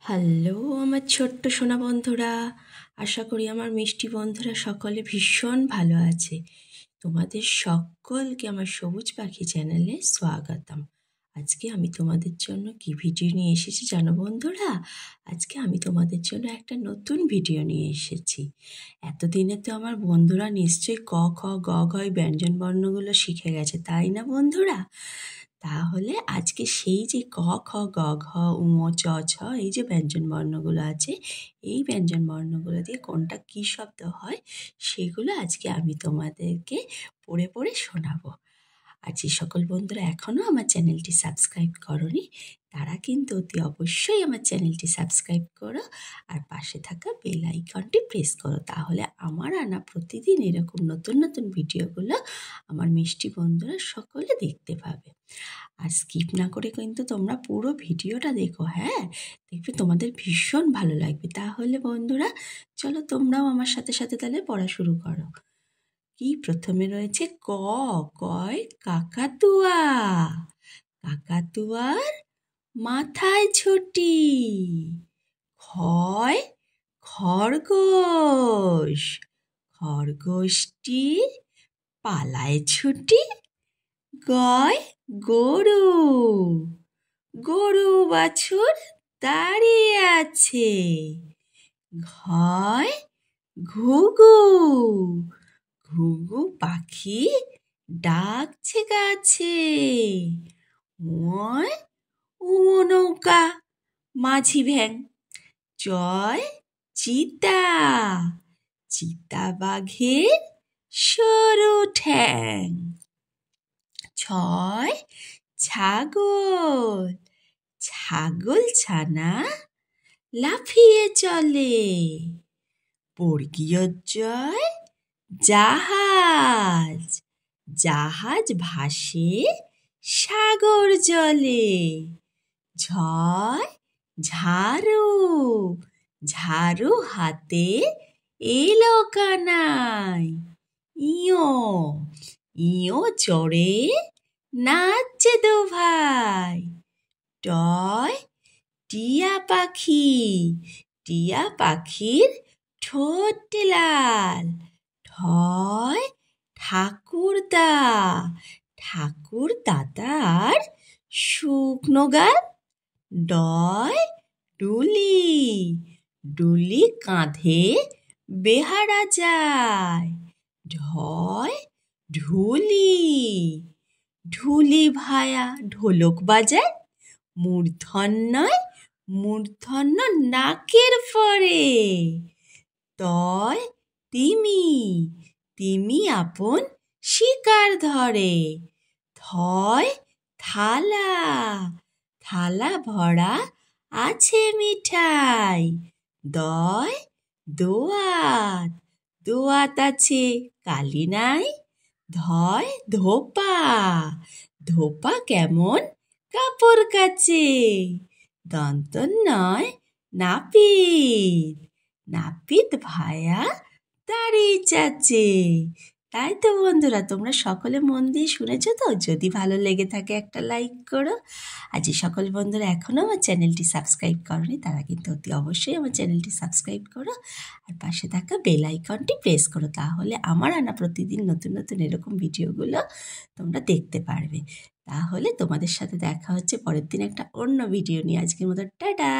Hello আমার ছোট্ট সোনা বন্ধুরা, আশা করি আমার মিষ্টি বন্ধুরা সকলে ভীষণ ভালো আছে। তোমাদের সকলকে আমার সবুজ পাখি চ্যানেলে স্বাগতম। আজকে আমি তোমাদের জন্য কি ভিডিও নিয়ে এসেছি জানো বন্ধুরা? আজকে আমি তোমাদের জন্য একটা নতুন ভিডিও নিয়ে এসেছি। এতদিনে তো আমার বন্ধুরা নিশ্চয়ই ক খ গ ঘ ব্যঞ্জন বর্ণগুলো শিখে গেছে, তাই না বন্ধুরা? তাহলে আজকে সেই যে ক খ গ ঘ উ চ ছ এই যে ব্যঞ্জন বর্ণগুলো আছে, এই ব্যঞ্জন বর্ণগুলো দিয়ে কোনটা কী শব্দ হয় সেগুলো আজকে আমি তোমাদেরকে পড়ে পড়ে শোনাবো। আর যে সকল বন্ধুরা এখনও আমার চ্যানেলটি সাবস্ক্রাইব করনি তারা কিন্তু অতি অবশ্যই আমার চ্যানেলটি সাবস্ক্রাইব করো আর পাশে থাকা বেল আইকনটি প্রেস করো, তাহলে আমার আনা প্রতিদিন এরকম নতুন নতুন ভিডিওগুলো আমার মিষ্টি বন্ধুরা সকলে দেখতে পাবে। আর স্কিপ না করে কিন্তু তোমরা পুরো ভিডিওটা দেখো, হ্যাঁ, দেখবে তোমাদের ভীষণ ভালো লাগবে। তাহলে বন্ধুরা চলো তোমরাও আমার সাথে সাথে তাহলে পড়া শুরু করো। কি প্রথমে রয়েছে ক, কয় কাকাতুয়া, কাকাতুয়ার মাথায় ছুটি। ক্ষয় খরগোশ, খরগোশটির পালায় ছুটি। গয় গরু, গরু বাছুর দাঁড়িয়ে আছে। ঘয় ঘুঘু, ঘুঘু পাখি ডাকছে গাছে। ওয় উমো নৌকা মাঝি ভ্যাং। জয় চিতা, চিতা বাঘের সরু ঠ্যাং। ছয় ছাগল, ছাগল ছানা লাফিয়ে চলে। বর্গীয় জয় জাহাজ, জাহাজ ভাসে সাগর জলে। ঝয় ঝাড়ু, ঝাড়ু হাতে এলো কানাই। ইয়ো, ইয়ো চড়ে নাচছে দু ভাই। টয় টিয়া পাখি, টিয়া পাখির ঠোঁটটি লাল। ঠয় ঠাকুরদা, ঠাকুর দাদার শুকনো গাল। ডয় ডুলি, ডুলি কাঁধে বেহারা যায়। ঢয় ঢুলি, ঢুলি ভায়া ঢোলক বাজায়। মূর্ধন্যয়, মূর্ধন্য নাকের পরে। তয় তিমি, তিমি আপন শিকার ধরে। থয় থালা, থালা ভরা আছে মিঠাই। দয় দোয়াত, দোয়াত আছে কালি নাই। ধয় ধোপা, ধোপা কেমন কাপড় কাচে। দন্ত নয় নাপিত, নাপিত ভায়া দাড়ি চাচে। তাই তো বন্ধুরা তোমরা সকলে মন দিয়ে শুনেছো তো? যদি ভালো লেগে থাকে একটা লাইক করো। আর যে সকল বন্ধুরা এখনও আমার চ্যানেলটি সাবস্ক্রাইব করনি তারা কিন্তু অতি অবশ্যই আমার চ্যানেলটি সাবস্ক্রাইব করো আর পাশে থাকা বেল আইকনটি প্রেস করো, তাহলে আমার আনা প্রতিদিন নতুন নতুন এরকম ভিডিওগুলো তোমরা দেখতে পারবে। তাহলে তোমাদের সাথে দেখা হচ্ছে পরের দিন একটা অন্য ভিডিও নিয়ে। আজকের মতো টাটা।